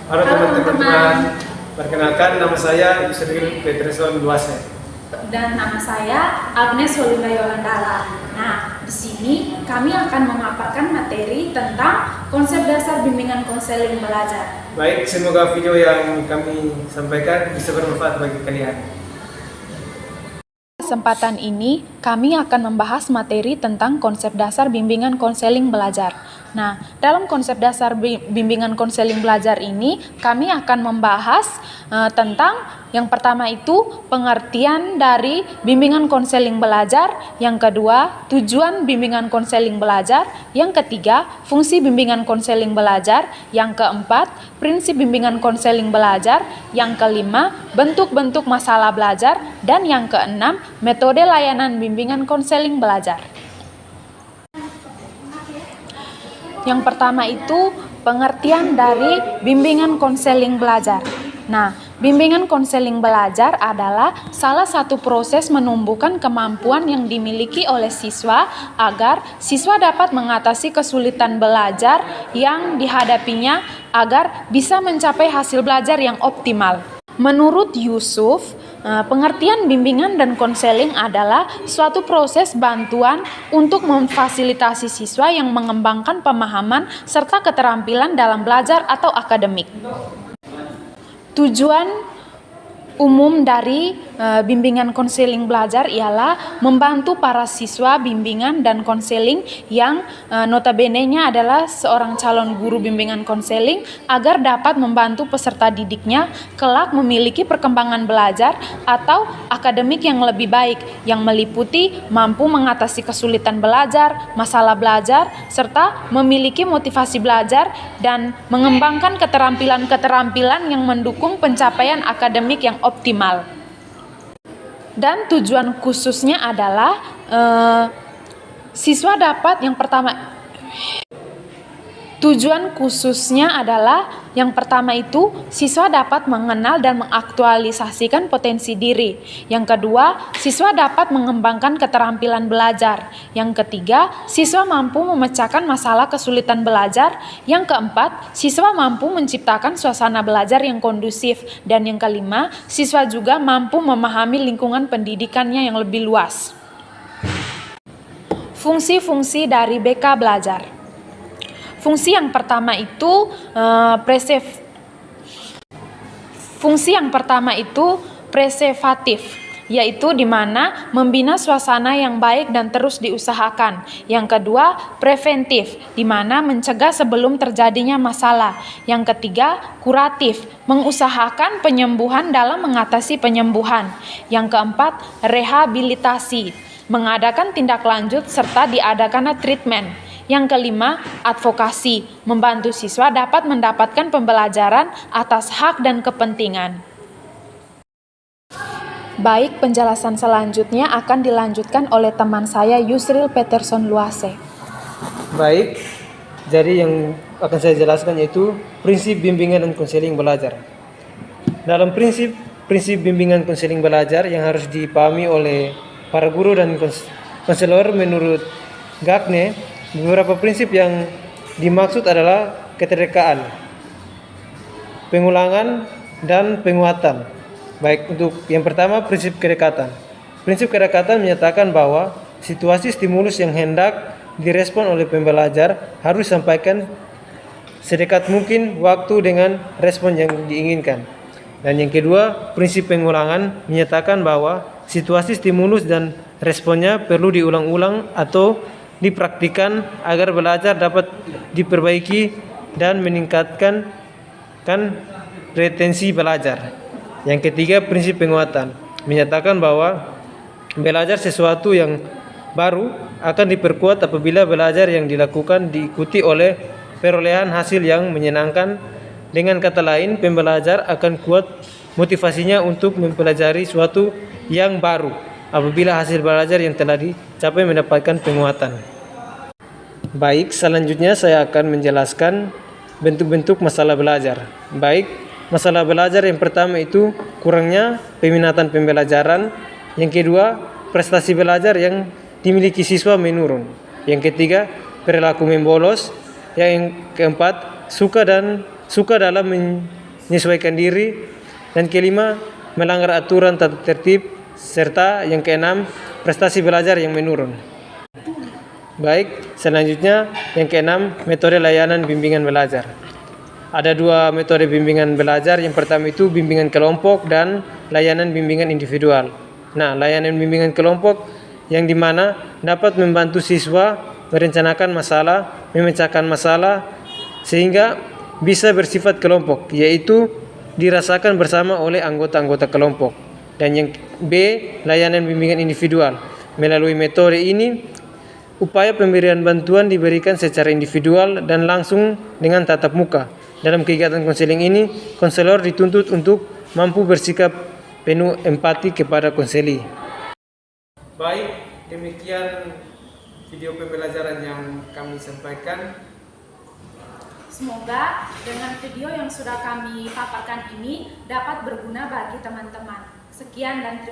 Halo teman-teman, perkenalkan nama saya Yusril Peterson Luase. Dan nama saya Agnes Holinda Yolandala. Nah, di sini kami akan memaparkan materi tentang konsep dasar bimbingan konseling belajar. Baik, semoga video yang kami sampaikan bisa bermanfaat bagi kalian. Kesempatan ini kami akan membahas materi tentang konsep dasar bimbingan konseling belajar. Nah, dalam konsep dasar bimbingan konseling belajar ini kami akan membahas tentang yang pertama itu pengertian dari bimbingan konseling belajar, yang kedua tujuan bimbingan konseling belajar, yang ketiga fungsi bimbingan konseling belajar, yang keempat prinsip bimbingan konseling belajar, yang kelima bentuk-bentuk masalah belajar, dan yang keenam metode layanan bimbingan konseling belajar. Yang pertama itu pengertian dari bimbingan konseling belajar. Nah, bimbingan konseling belajar adalah salah satu proses menumbuhkan kemampuan yang dimiliki oleh siswa agar siswa dapat mengatasi kesulitan belajar yang dihadapinya agar bisa mencapai hasil belajar yang optimal. Menurut Yusuf, pengertian bimbingan dan konseling adalah suatu proses bantuan untuk memfasilitasi siswa yang mengembangkan pemahaman serta keterampilan dalam belajar atau akademik. Tujuan umum dari bimbingan konseling belajar ialah membantu para siswa bimbingan dan konseling yang notabene-nya adalah seorang calon guru bimbingan konseling agar dapat membantu peserta didiknya kelak memiliki perkembangan belajar atau akademik yang lebih baik, yang meliputi mampu mengatasi kesulitan belajar, masalah belajar, serta memiliki motivasi belajar dan mengembangkan keterampilan-keterampilan yang mendukung pencapaian akademik yang optimal. Dan tujuan khususnya adalah siswa dapat yang pertama itu siswa dapat mengenal dan mengaktualisasikan potensi diri. Yang kedua, siswa dapat mengembangkan keterampilan belajar. Yang ketiga, siswa mampu memecahkan masalah kesulitan belajar. Yang keempat, siswa mampu menciptakan suasana belajar yang kondusif. Dan yang kelima, siswa juga mampu memahami lingkungan pendidikannya yang lebih luas. Fungsi-fungsi dari BK belajar. Fungsi yang pertama itu preservatif, yaitu di mana membina suasana yang baik dan terus diusahakan. Yang kedua, preventif, di mana mencegah sebelum terjadinya masalah. Yang ketiga, kuratif, mengusahakan penyembuhan dalam mengatasi penyembuhan. Yang keempat, rehabilitasi, mengadakan tindak lanjut serta diadakan treatment. Yang kelima, advokasi, membantu siswa dapat mendapatkan pembelajaran atas hak dan kepentingan. Baik, penjelasan selanjutnya akan dilanjutkan oleh teman saya Yusril Peterson Luase. Baik, jadi yang akan saya jelaskan yaitu prinsip bimbingan dan konseling belajar. Dalam prinsip bimbingan konseling belajar yang harus dipahami oleh para guru dan konselor menurut Gagne, beberapa prinsip yang dimaksud adalah keterdekaan, pengulangan, dan penguatan. Baik, untuk yang pertama prinsip kedekatan. Prinsip kedekatan menyatakan bahwa situasi stimulus yang hendak direspon oleh pembelajar harus disampaikan sedekat mungkin waktu dengan respon yang diinginkan. Dan yang kedua, prinsip pengulangan menyatakan bahwa situasi stimulus dan responnya perlu diulang-ulang atau dipraktikkan agar belajar dapat diperbaiki dan meningkatkan retensi belajar. Yang ketiga, prinsip penguatan menyatakan bahwa belajar sesuatu yang baru akan diperkuat apabila belajar yang dilakukan diikuti oleh perolehan hasil yang menyenangkan. Dengan kata lain, pembelajar akan kuat motivasinya untuk mempelajari sesuatu yang baru apabila hasil belajar yang telah dicapai mendapatkan penguatan. Baik, selanjutnya saya akan menjelaskan bentuk-bentuk masalah belajar. Baik, masalah belajar yang pertama itu kurangnya peminatan pembelajaran. Yang kedua, prestasi belajar yang dimiliki siswa menurun. Yang ketiga, perilaku membolos. Yang keempat, suka dalam menyesuaikan diri. Dan kelima, melanggar aturan tata tertib. Serta yang keenam, prestasi belajar yang menurun. Baik, selanjutnya yang keenam, metode layanan bimbingan belajar. Ada dua metode bimbingan belajar. Yang pertama itu bimbingan kelompok dan layanan bimbingan individual. Nah, layanan bimbingan kelompok yang dimana dapat membantu siswa merencanakan masalah, memecahkan masalah, sehingga bisa bersifat kelompok, yaitu dirasakan bersama oleh anggota-anggota kelompok. Dan yang B, layanan bimbingan individual. Melalui metode ini, upaya pemberian bantuan diberikan secara individual dan langsung dengan tatap muka. Dalam kegiatan konseling ini, konselor dituntut untuk mampu bersikap penuh empati kepada konseli. Baik, demikian video pembelajaran yang kami sampaikan. Semoga dengan video yang sudah kami paparkan ini dapat berguna bagi teman-teman. Sekian dan terima kasih.